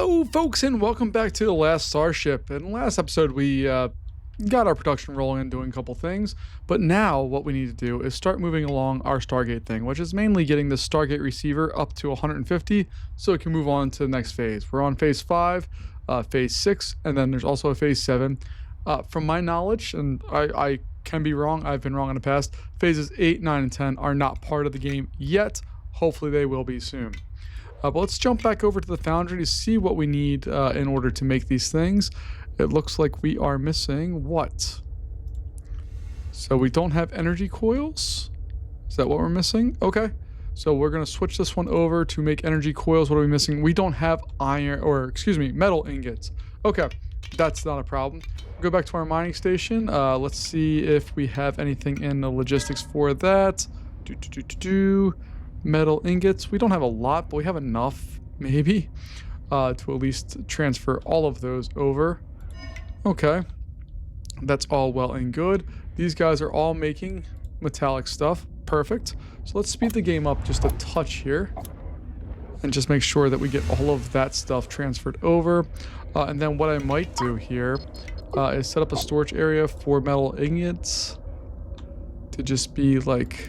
Hello, folks, and welcome back to the last Starship. In the last episode, we got our production rolling and doing a couple things, but now what we need to do is start moving along our Stargate thing, which is mainly getting the Stargate receiver up to 150 so it can move on to the next phase. We're on phase 5, phase 6, and then there's also a phase 7. From my knowledge, and I can be wrong, I've been wrong in the past, phases 8, 9, and 10 are not part of the game yet. Hopefully they will be soon. But let's jump back over to the foundry to see what we need in order to make these things. It looks like we are missing what? So we don't have energy coils? Is that what we're missing? Okay. So we're going to switch this one over to make energy coils. What are we missing? We don't have metal ingots. Okay. That's not a problem. Go back to our mining station. Let's see if we have anything in the logistics for that. Metal ingots. We don't have a lot, but we have enough, maybe, to at least transfer all of those over. Okay. That's all well and good. These guys are all making metallic stuff. Perfect. So let's speed the game up just a touch here and just make sure that we get all of that stuff transferred over. And then what I might do here is set up a storage area for metal ingots to just be like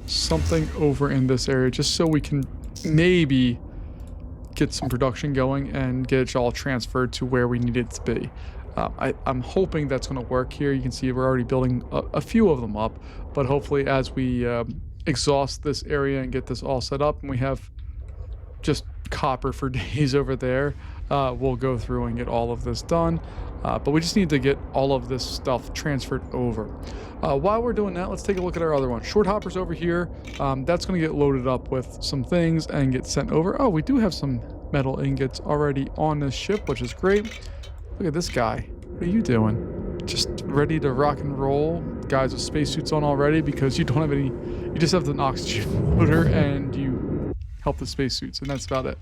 something over in this area, just so we can maybe get some production going and get it all transferred to where we need it to be. I'm hoping that's going to work here. You can see we're already building a few of them up, but hopefully as we exhaust this area and get this all set up and we have just copper for days over there, we'll go through and get all of this done. But we just need to get all of this stuff transferred over. While we're doing that, let's take a look at our other one. Short hopper's over here. That's going to get loaded up with some things and get sent over. Oh, we do have some metal ingots already on this ship, which is great. Look at this guy. What are you doing? Just ready to rock and roll? Guys with spacesuits on already because you don't have any... You just have an oxygen motor and you help the spacesuits, and that's about it.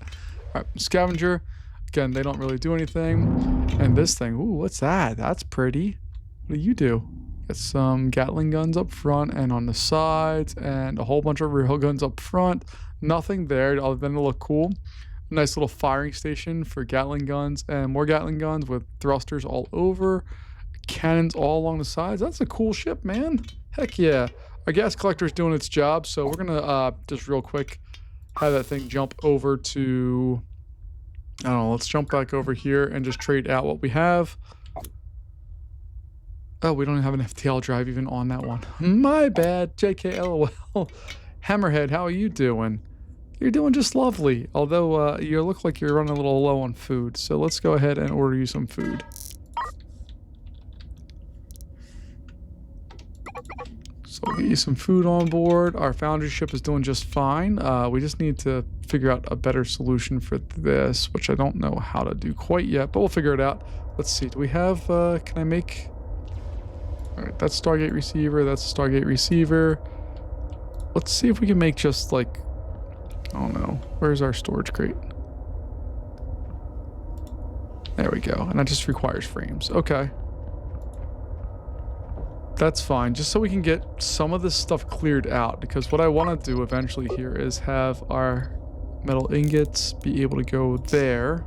All right, scavenger. Again, they don't really do anything. And this thing, ooh, what's that? That's pretty. What do you do? Got some Gatling guns up front and on the sides, and a whole bunch of rail guns up front. Nothing there other than to look cool. Nice little firing station for Gatling guns, and more Gatling guns with thrusters all over. Cannons all along the sides. That's a cool ship, man. Heck yeah. Our gas collector is doing its job, so we're gonna just real quick have that thing jump over to... I don't know, let's jump back over here and just trade out what we have. Oh, we don't have an FTL drive even on that one. My bad, JK LOL. Hammerhead, how are you doing? You're doing just lovely, although you look like you're running a little low on food. So let's go ahead and order you some food. So we'll get you some food on board. Our foundry ship is doing just fine. We just need to figure out a better solution for this, which I don't know how to do quite yet, but we'll figure it out. Let's see. Do we have, can I make... All right, that's Stargate receiver. That's Stargate receiver. Let's see if we can make just like, I don't know. Where's our storage crate? There we go. And that just requires frames. Okay. That's fine, just so we can get some of this stuff cleared out, because what I want to do eventually here is have our metal ingots be able to go there.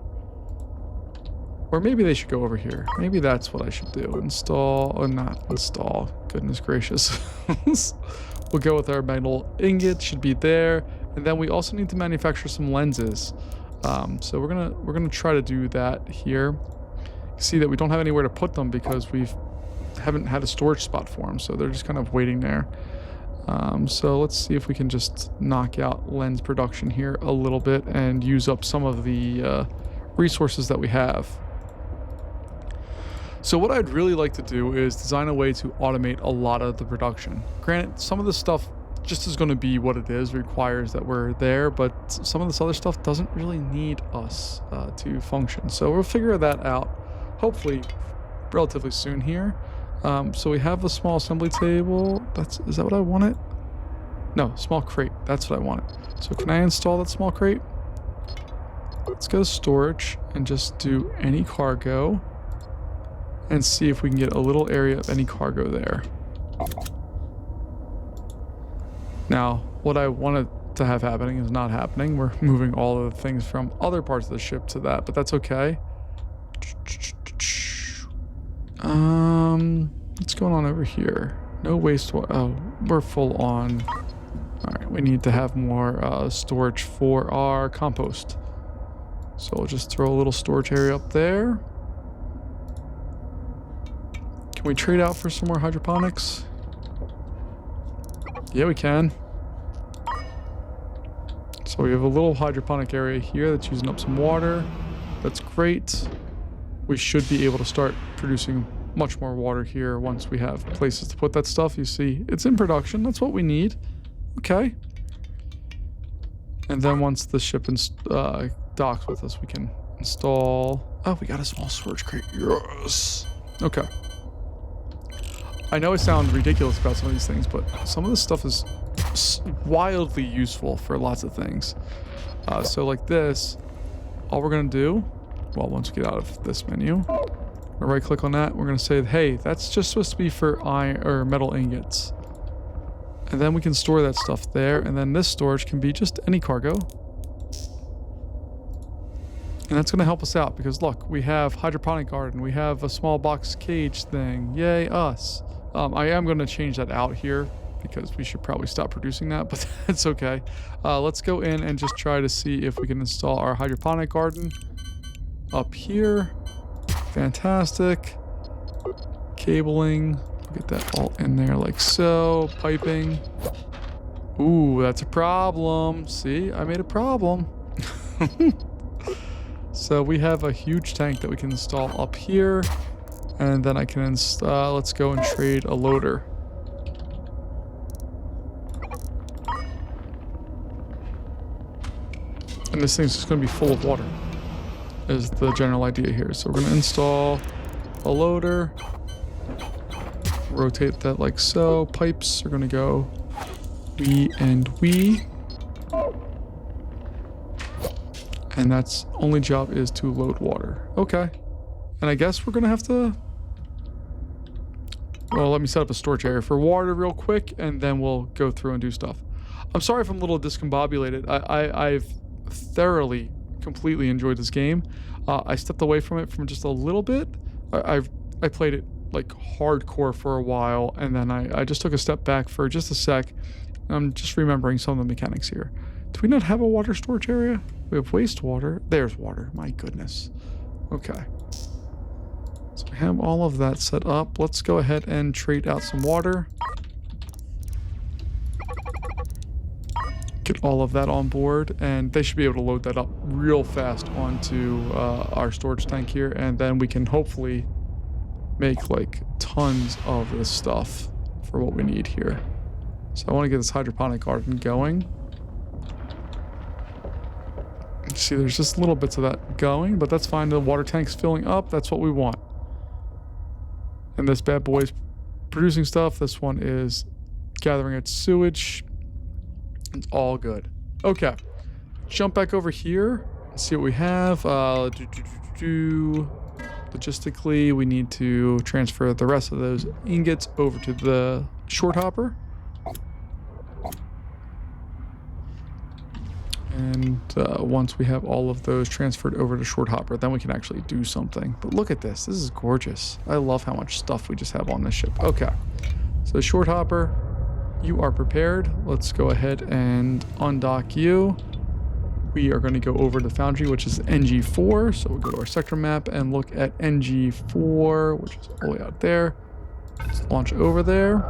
Or maybe they should go over here. Maybe that's what I should do. Install, or not install, goodness gracious. We'll go with our metal ingot, should be there. And then we also need to manufacture some lenses. So we're gonna try to do that here. See that we don't have anywhere to put them because we haven't had a storage spot for them, so they're just kind of waiting there. So let's see if we can just knock out lens production here a little bit and use up some of the resources that we have. So what I'd really like to do is design a way to automate a lot of the production. Granted, some of the stuff just is going to be what it is, requires that we're there, but some of this other stuff doesn't really need us to function. So we'll figure that out, hopefully relatively soon here. So we have a small assembly table. Is that what I wanted? No, small crate. That's what I wanted. So can I install that small crate? Let's go to storage and just do any cargo and see if we can get a little area of any cargo there. Now, what I want to to have happening is not happening. We're moving all of the things from other parts of the ship to that, but that's okay. What's going on over here? No wastewater. Oh, we're full on. All right, we need to have more storage for our compost. So we'll just throw a little storage area up there. Can we trade out for some more hydroponics? Yeah, we can. So we have a little hydroponic area here that's using up some water. That's great. We should be able to start producing much more water here once we have places to put that stuff. You see, it's in production. That's what we need. Okay. And then once the ship docks with us, we can install... Oh, we got a small storage crate. Yes. Okay. I know I sound ridiculous about some of these things, but some of this stuff is wildly useful for lots of things. So like this, all we're going to do, well, once we get out of this menu, we're right click on that. We're going to say, hey, that's just supposed to be for iron or metal ingots. And then we can store that stuff there. And then this storage can be just any cargo. And that's going to help us out because look, we have hydroponic garden. We have a small box cage thing. Yay, us. I am going to change that out here because we should probably stop producing that, but that's okay. Let's go in and just try to see if we can install our hydroponic garden up here. Fantastic. Cabling. Get that all in there like so. Piping. Ooh, that's a problem. See, I made a problem. So we have a huge tank that we can install up here. And then I can install, let's go and trade a loader. And this thing's just going to be full of water, is the general idea here. So we're going to install a loader. Rotate that like so. Pipes are going to go we and we. And that's only job is to load water. Okay. And I guess we're going to have to... Well, let me set up a storage area for water real quick, and then we'll go through and do stuff. I'm sorry if I'm a little discombobulated. I've thoroughly, completely enjoyed this game. I stepped away from it from just a little bit. I played it like hardcore for a while, and then I just took a step back for just a sec. I'm just remembering some of the mechanics here. Do we not have a water storage area? We have wastewater. There's water. My goodness. Okay. So we have all of that set up. Let's go ahead and trade out some water. Get all of that on board, and they should be able to load that up real fast onto our storage tank here, and then we can hopefully make like tons of this stuff for what we need here. So I want to get this hydroponic garden going. See, there's just little bits of that going, but that's fine. The water tank's filling up. That's what we want. And this bad boy's producing stuff. This one is gathering its sewage. It's all good. Okay. Jump back over here and see what we have. Logistically, we need to transfer the rest of those ingots over to the short hopper. And once we have all of those transferred over to short hopper, then we can actually do something. But look at this. This is gorgeous. I love how much stuff we just have on this ship. Okay. So short hopper, you are prepared. Let's go ahead and undock you. We are going to go over to Foundry, which is NG4. So we'll go to our sector map and look at NG4, which is all the way out there. Let's launch over there.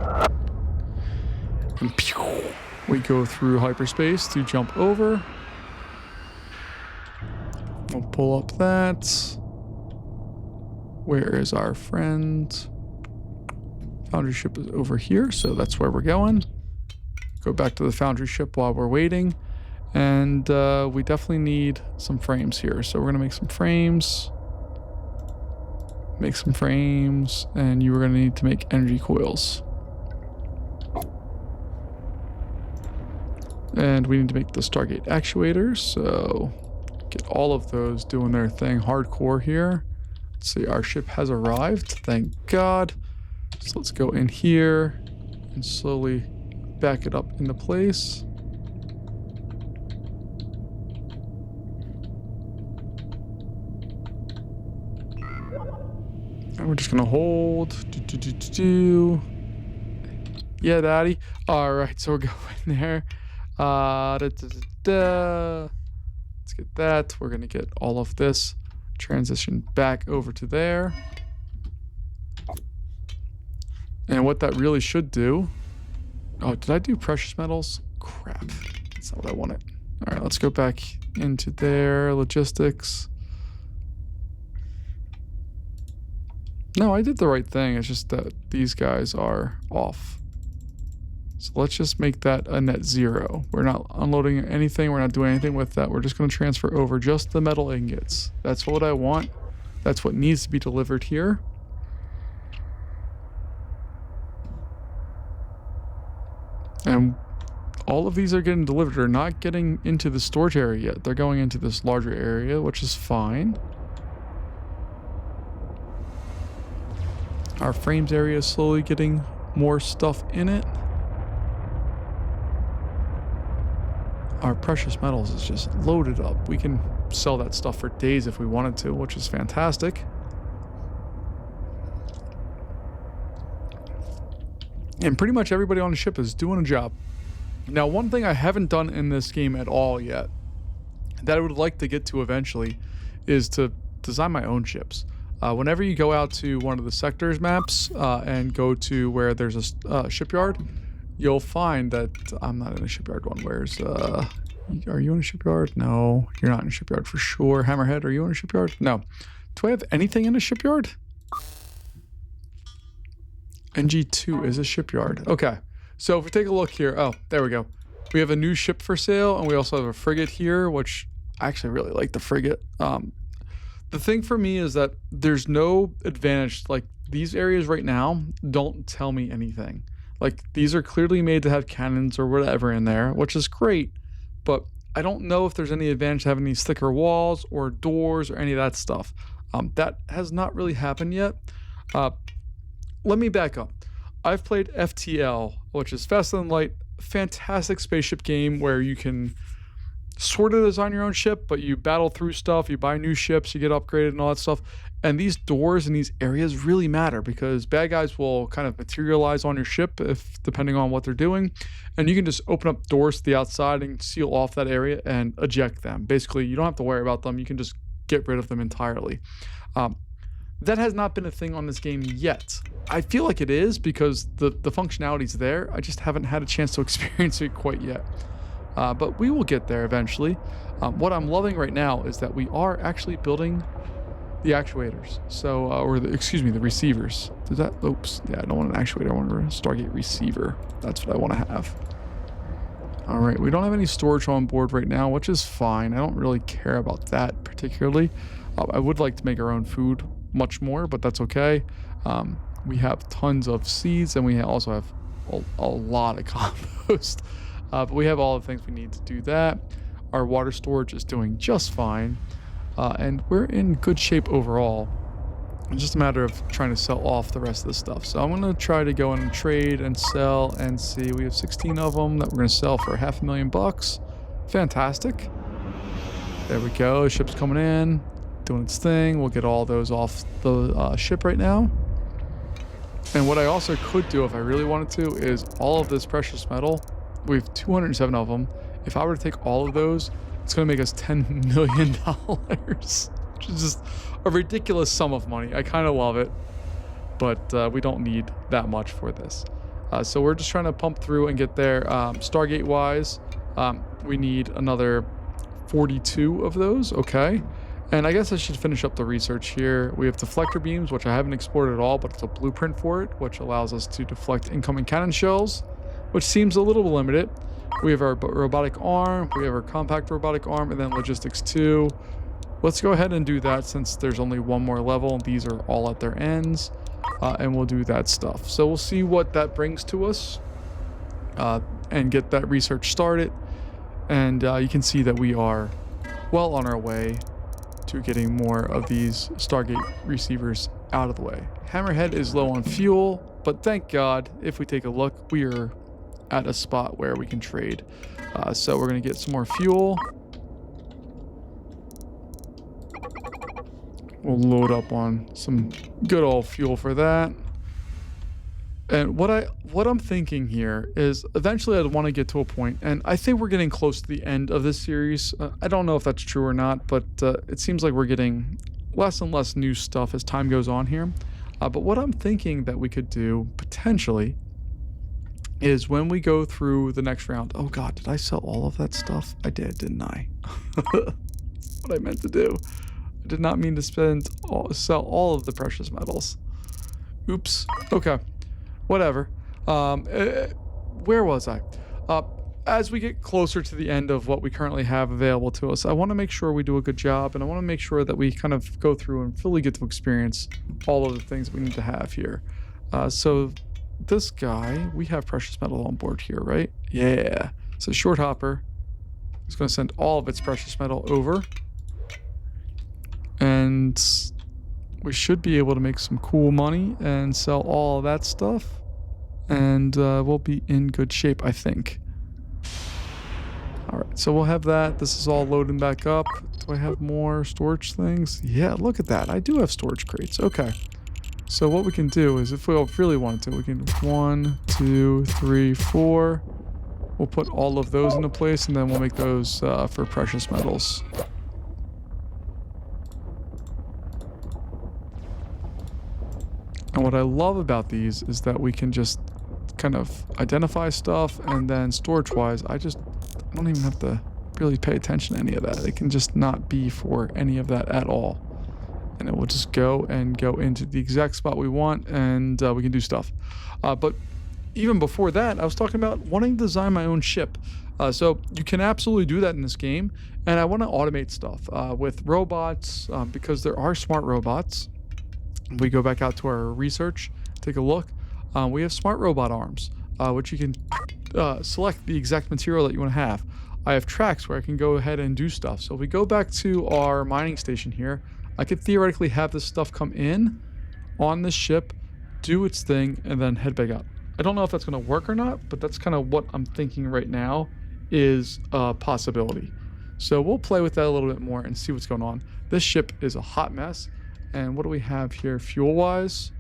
And pew, we go through hyperspace to jump over. We'll pull up that. Where is our friend? Foundry ship is over here, so that's where we're going. Go back to the Foundry ship while we're waiting. And we definitely need some frames here. So we're going to make some frames. Make some frames. And you are going to need to make energy coils. And we need to make the Stargate actuators. So get all of those doing their thing hardcore here. Let's see, our ship has arrived. Thank God. So let's go in here and slowly back it up into place. And we're just gonna hold. Yeah, daddy. All right, so we're going there. Let's get that. We're gonna get all of this. Transition back over to there. And what that really should do... Oh, did I do precious metals? Crap. That's not what I wanted. All right, let's go back into there. Logistics. No, I did the right thing. It's just that these guys are off. So let's just make that a net 0. We're not unloading anything. We're not doing anything with that. We're just going to transfer over just the metal ingots. That's what I want. That's what needs to be delivered here. And all of these are getting delivered. They're not getting into the storage area yet. They're going into this larger area, which is fine. Our frames area is slowly getting more stuff in it. Our precious metals is just loaded up. We can sell that stuff for days if we wanted to, which is fantastic. And pretty much everybody on the ship is doing a job. Now, one thing I haven't done in this game at all yet, that I would like to get to eventually, is to design my own ships. Whenever you go out to one of the sectors maps and go to where there's a shipyard, you'll find that I'm not in a shipyard one. Where's are you in a shipyard? No, you're not in a shipyard for sure. Hammerhead, are you in a shipyard? No. Do I have anything in a shipyard? NG2 is a shipyard. Okay, so if we take a look here, oh, there we go. We have a new ship for sale, and we also have a frigate here, which I actually really like the frigate. The thing for me is that there's no advantage. Like, these areas right now don't tell me anything. Like, these are clearly made to have cannons or whatever in there, which is great, but I don't know if there's any advantage to having these thicker walls or doors or any of that stuff. That has not really happened yet. Let me back up. I've played FTL, which is Faster Than Light, fantastic spaceship game where you can sort of design your own ship, but you battle through stuff, you buy new ships, you get upgraded and all that stuff. And these doors and these areas really matter because bad guys will kind of materialize on your ship if depending on what they're doing. And you can just open up doors to the outside and seal off that area and eject them. Basically, you don't have to worry about them. You can just get rid of them entirely. That has not been a thing on this game yet. I feel like it is because the functionality's there. I just haven't had a chance to experience it quite yet. But we will get there eventually. What I'm loving right now is that we are actually building the actuators. So, the receivers. Oops. Yeah, I don't want an actuator. I want a Stargate receiver. That's what I want to have. All right, we don't have any storage on board right now, which is fine. I don't really care about that particularly. I would like to make our own food much more, but that's okay. We have tons of seeds, and we also have a lot of compost. But we have all the things we need to do that. Our water storage is doing just fine, and we're in good shape overall. It's just a matter of trying to sell off the rest of the stuff. So I'm going to try to go in and trade and sell and see. We have 16 of them that we're going to sell for $500,000. Fantastic. There we go. The ship's coming in, doing its thing. We'll get all those off the ship right now. And what I also could do if I really wanted to is all of this precious metal. We have 207 of them. If I were to take all of those, it's going to make us $10 million, which is just a ridiculous sum of money. I kind of love it, but we don't need that much for this. So we're just trying to pump through and get there. Stargate-wise, we need another 42 of those. Okay. And I guess I should finish up the research here. We have deflector beams, which I haven't explored at all, but it's a blueprint for it, which allows us to deflect incoming cannon shells, which seems a little limited. We have our robotic arm, we have our compact robotic arm, and then logistics 2. Let's go ahead and do that since there's only one more level, and these are all at their ends, and we'll do that stuff. So we'll see what that brings to us, and get that research started. And you can see that we are well on our way to getting more of these Stargate receivers out of the way. Hammerhead is low on fuel, but thank God, if we take a look, we are at a spot where we can trade. So we're going to get some more fuel. We'll load up on some good old fuel for that. And what I'm thinking here is eventually I'd want to get to a point, and I think we're getting close to the end of this series. I don't know if that's true or not, but it seems like we're getting less and less new stuff as time goes on here. But what I'm thinking that we could do potentially is when we go through the next round. Oh God, did I sell all of that stuff? I did, didn't I? What I meant to do. I did not mean to sell all of the precious metals. Oops. Okay. Whatever. Where was I? As we get closer to the end of what we currently have available to us, I want to make sure we do a good job, and I want to make sure that we kind of go through and fully get to experience all of the things we need to have here. So this guy, we have precious metal on board here, right? Yeah. So short hopper is going to send all of its precious metal over, and we should be able to make some cool money and sell all of that stuff, and we'll be in good shape, I think. All right, so we'll have that. This is all loading back up. Do I have more storage things? Yeah, look at that. I do have storage crates. Okay. So what we can do is, if we really wanted to, we can 1, 2, 3, 4. We'll put all of those into place, and then we'll make those for precious metals. And what I love about these is that we can just kind of identify stuff, and then storage-wise, I don't even have to really pay attention to any of that. It can just not be for any of that at all. And it will just go into the exact spot we want, and we can do stuff. But even before that, I was talking about wanting to design my own ship. So you can absolutely do that in this game, and I want to automate stuff with robots, because there are smart robots. We go back out to our research, take a look. We have smart robot arms, which you can select the exact material that you want to have. I have tracks where I can go ahead and do stuff. So if we go back to our mining station here, I could theoretically have this stuff come in on this ship, do its thing, and then head back out. I don't know if that's going to work or not, but that's kind of what I'm thinking right now is a possibility. So we'll play with that a little bit more and see what's going on. This ship is a hot mess. And what do we have here fuel-wise?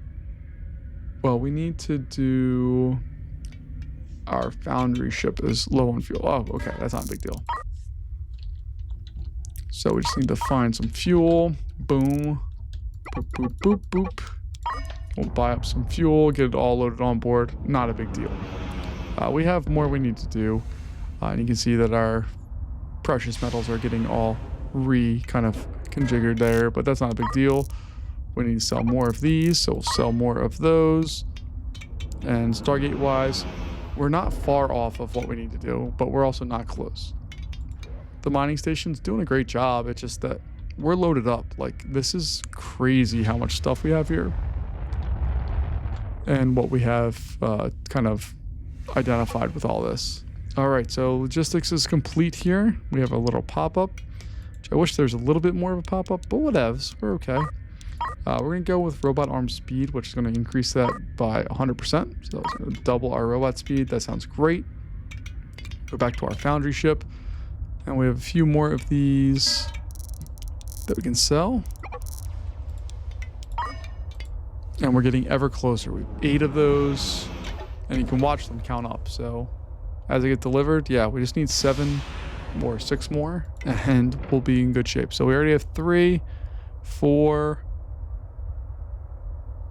Well, we need to do... Our foundry ship is low on fuel. Oh, okay, that's not a big deal. So we just need to find some fuel. Boom. Boop, boop, boop, boop. We'll buy up some fuel, get it all loaded on board. Not a big deal. We have more we need to do. And you can see that our precious metals are getting all kind of configured there, but that's not a big deal. We need to sell more of these, so we'll sell more of those. And Stargate wise, we're not far off of what we need to do, but we're also not close. The mining station's doing a great job. It's just that we're loaded up. Like, this is crazy how much stuff we have here. And what we have kind of identified with all this. All right, so logistics is complete here. We have a little pop-up. I wish there's a little bit more of a pop-up, but whatevs. We're okay. We're going to go with robot arm speed, which is going to increase that by 100%. So it's going to double our robot speed. That sounds great. Go back to our foundry ship. And we have a few more of these that we can sell. And we're getting ever closer. We have 8 of those. And you can watch them count up. So as they get delivered, yeah, we just need 7 more, 6 more, and we'll be in good shape. So we already have 3, 4,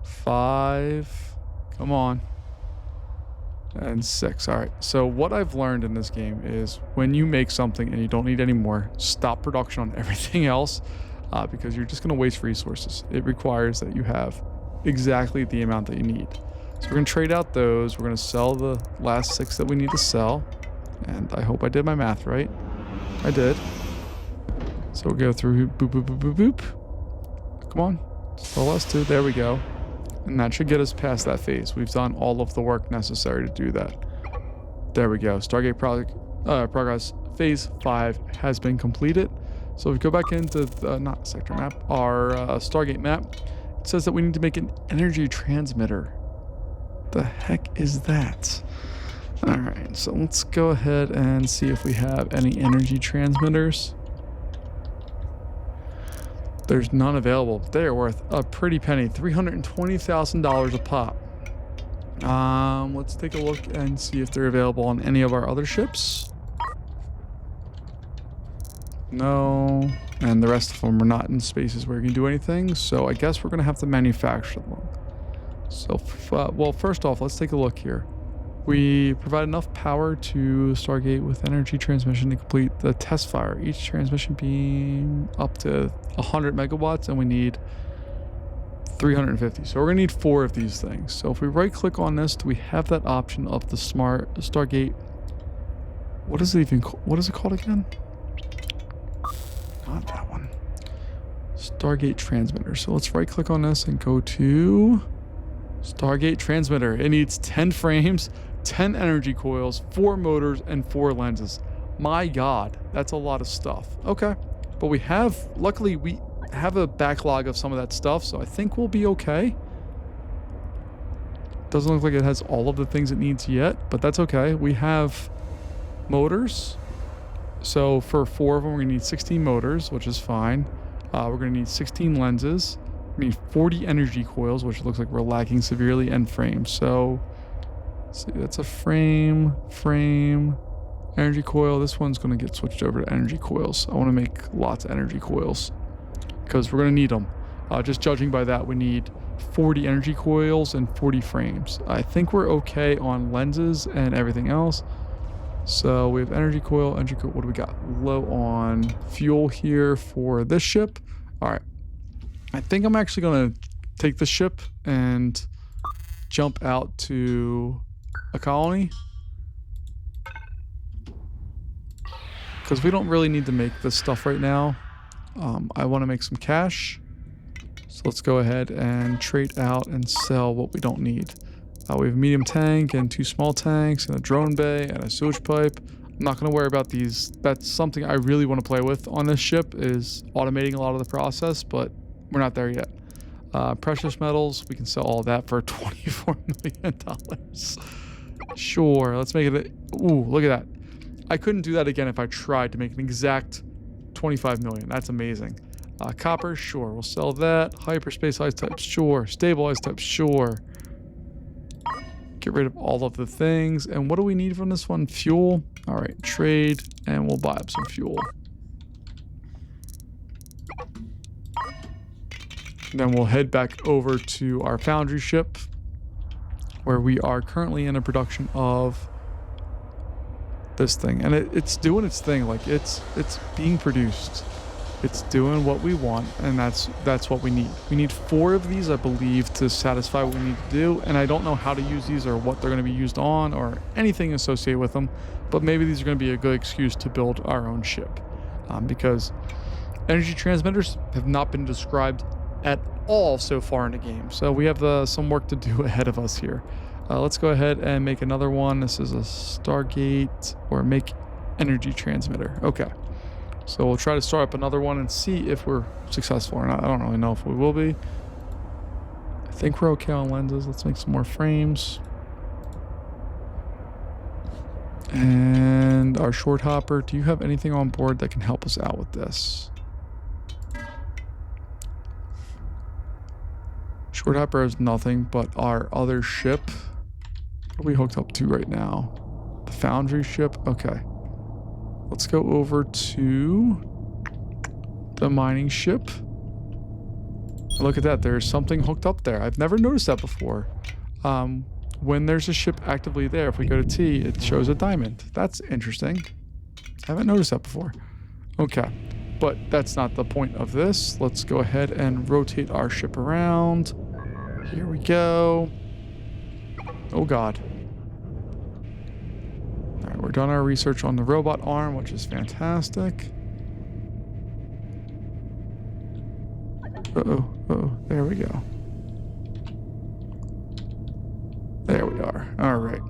5, come on, and 6. All right, so what I've learned in this game is when you make something and you don't need any more, stop production on everything else, because you're just going to waste resources. It requires that you have exactly the amount that you need. So we're going to trade out those. We're going to sell the last 6 that we need to sell, and I hope I did my math right. I did. So we'll go through boop, boop, boop, boop, boop. Come on. Sell us 2. There we go. And that should get us past that phase. We've done all of the work necessary to do that. There we go. Stargate progress phase 5 has been completed. So if we go back into the, not sector map, our Stargate map, it says that we need to make an energy transmitter. The heck is that? Alright, so let's go ahead and see if we have any energy transmitters. There's none available. They are worth a pretty penny. $320,000 a pop. Let's take a look and see if they're available on any of our other ships. No. And the rest of them are not in spaces where you can do anything. So I guess we're going to have to manufacture them. So, well, first off, let's take a look here. We provide enough power to Stargate with energy transmission to complete the test fire. Each transmission being up to 100 megawatts, and we need 350. So we're going to need 4 of these things. So if we right click on this, do we have that option of the Stargate? What is it called again? Not that one. Stargate transmitter. So let's right click on this and go to Stargate transmitter. It needs 10 frames, 10 energy coils, 4 motors, and 4 lenses. My God, that's a lot of stuff. Okay, but luckily we have a backlog of some of that stuff, so I think we'll be okay. Doesn't look like it has all of the things it needs yet, but that's okay. We have motors. So for 4 of them, we're gonna need 16 motors, which is fine. We're gonna need 16 lenses. We need 40 energy coils, which looks like we're lacking severely, and frames. So, let's see, that's a frame, energy coil. This one's going to get switched over to energy coils. I want to make lots of energy coils because we're going to need them. Just judging by that, we need 40 energy coils and 40 frames. I think we're okay on lenses and everything else. So we have energy coil. What do we got? Low on fuel here for this ship. All right. I think I'm actually going to take the ship and jump out to a colony. Because we don't really need to make this stuff right now. I want to make some cash. So let's go ahead and trade out and sell what we don't need. We have a medium tank and 2 small tanks and a drone bay and a sewage pipe. I'm not going to worry about these. That's something I really want to play with on this ship, is automating a lot of the process, but we're not there yet. Precious metals, we can sell all that for $24 million. Sure, let's make it. Ooh, look at that. I couldn't do that again if I tried to make an exact 25 million. That's amazing. Copper, sure, we'll sell that. Hyperspace isotype, sure. Stable isotype, sure. Get rid of all of the things. And what do we need from this one? Fuel. All right, trade, and we'll buy up some fuel. Then we'll head back over to our foundry ship, where we are currently in a production of this thing. And it's doing its thing. Like, it's being produced. It's doing what we want, and that's what we need. We need 4 of these, I believe, to satisfy what we need to do. And I don't know how to use these or what they're going to be used on or anything associated with them. But maybe these are going to be a good excuse to build our own ship. Because energy transmitters have not been described at all so far in the game. So we have some work to do ahead of us here. Let's go ahead and make another one. This is a Stargate, or make energy transmitter. Okay. So we'll try to start up another one and see if we're successful or not. I don't really know if we will be. I think we're okay on lenses. Let's make some more frames. And our short hopper, do you have anything on board that can help us out with this? Short hopper has nothing, but our other ship, what are we hooked up to right now? The foundry ship? Okay. Let's go over to the mining ship. Look at that. There's something hooked up there. I've never noticed that before. When there's a ship actively there, if we go to T, it shows a diamond. That's interesting. I haven't noticed that before. Okay. But that's not the point of this. Let's go ahead and rotate our ship around. Here we go. Oh, God. All right, we're done our research on the robot arm, which is fantastic. Uh-oh, there we go. There we are. All right.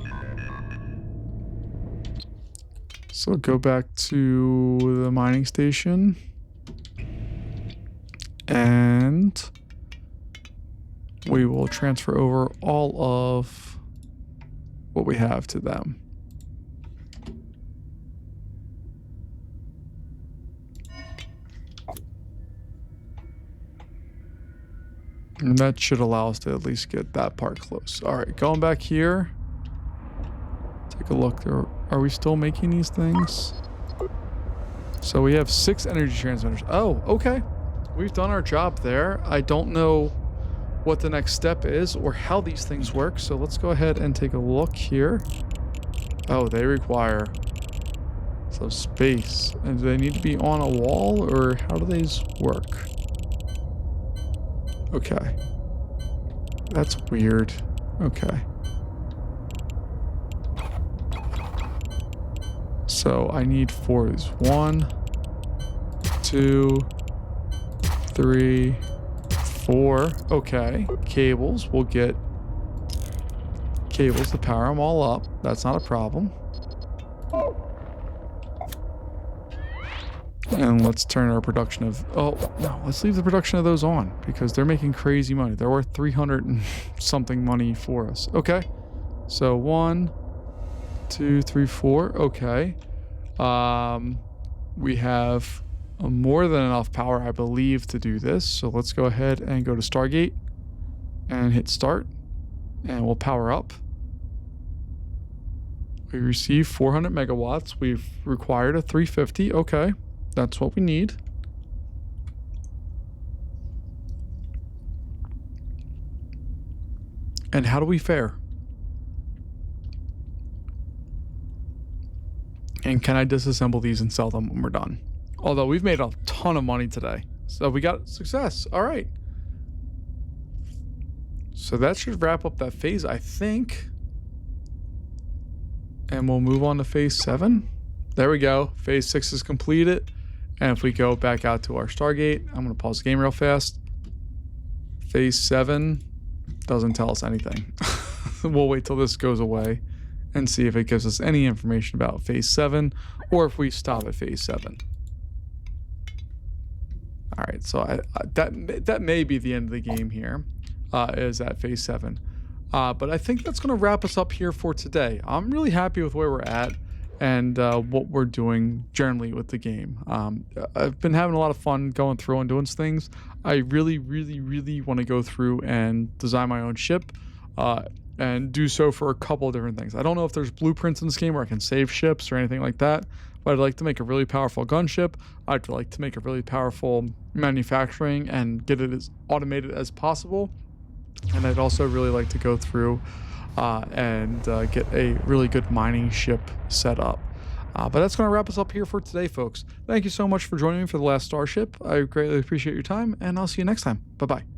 So go back to the mining station. And we will transfer over all of what we have to them. And that should allow us to at least get that part close. All right, going back here. Take a look. Are we still making these things? So we have 6 energy transmitters. Oh, okay. We've done our job there. I don't know what the next step is or how these things work. So let's go ahead and take a look here. Oh, they require some space. And do they need to be on a wall, or how do these work? Okay. That's weird. Okay. So I need 4 of these. 1, 2, 3, 4. Okay. Cables. We'll get cables to power them all up. That's not a problem. And let's turn our production of... Oh, no. Let's leave the production of those on because they're making crazy money. They're worth 300 and something money for us. Okay. So 1, 2, 3, 4. Okay. We have more than enough power, I believe, to do this. So let's go ahead and go to Stargate and hit start. And we'll power up. We received 400 megawatts. We've required a 350. Okay. That's what we need. And how do we fare? And can I disassemble these and sell them when we're done? Although we've made a ton of money today. So we got success. All right. So that should wrap up that phase, I think. And we'll move on to phase 7. There we go. Phase 6 is completed. And if we go back out to our Stargate, I'm going to pause the game real fast. Phase 7 doesn't tell us anything. We'll wait till this goes away and see if it gives us any information about phase 7 or if we stop at phase 7. All right, so that may be the end of the game here, is at phase 7. But I think that's going to wrap us up here for today. I'm really happy with where we're at and what we're doing generally with the game. I've been having a lot of fun going through and doing things. I really, really, really want to go through and design my own ship and do so for a couple of different things. I don't know if there's blueprints in this game where I can save ships or anything like that, but I'd like to make a really powerful gunship. I'd like to make a really powerful manufacturing and get it as automated as possible. And I'd also really like to go through and get a really good mining ship set up. But that's going to wrap us up here for today, folks. Thank you so much for joining me for the last Starship. I greatly appreciate your time, and I'll see you next time. Bye-bye.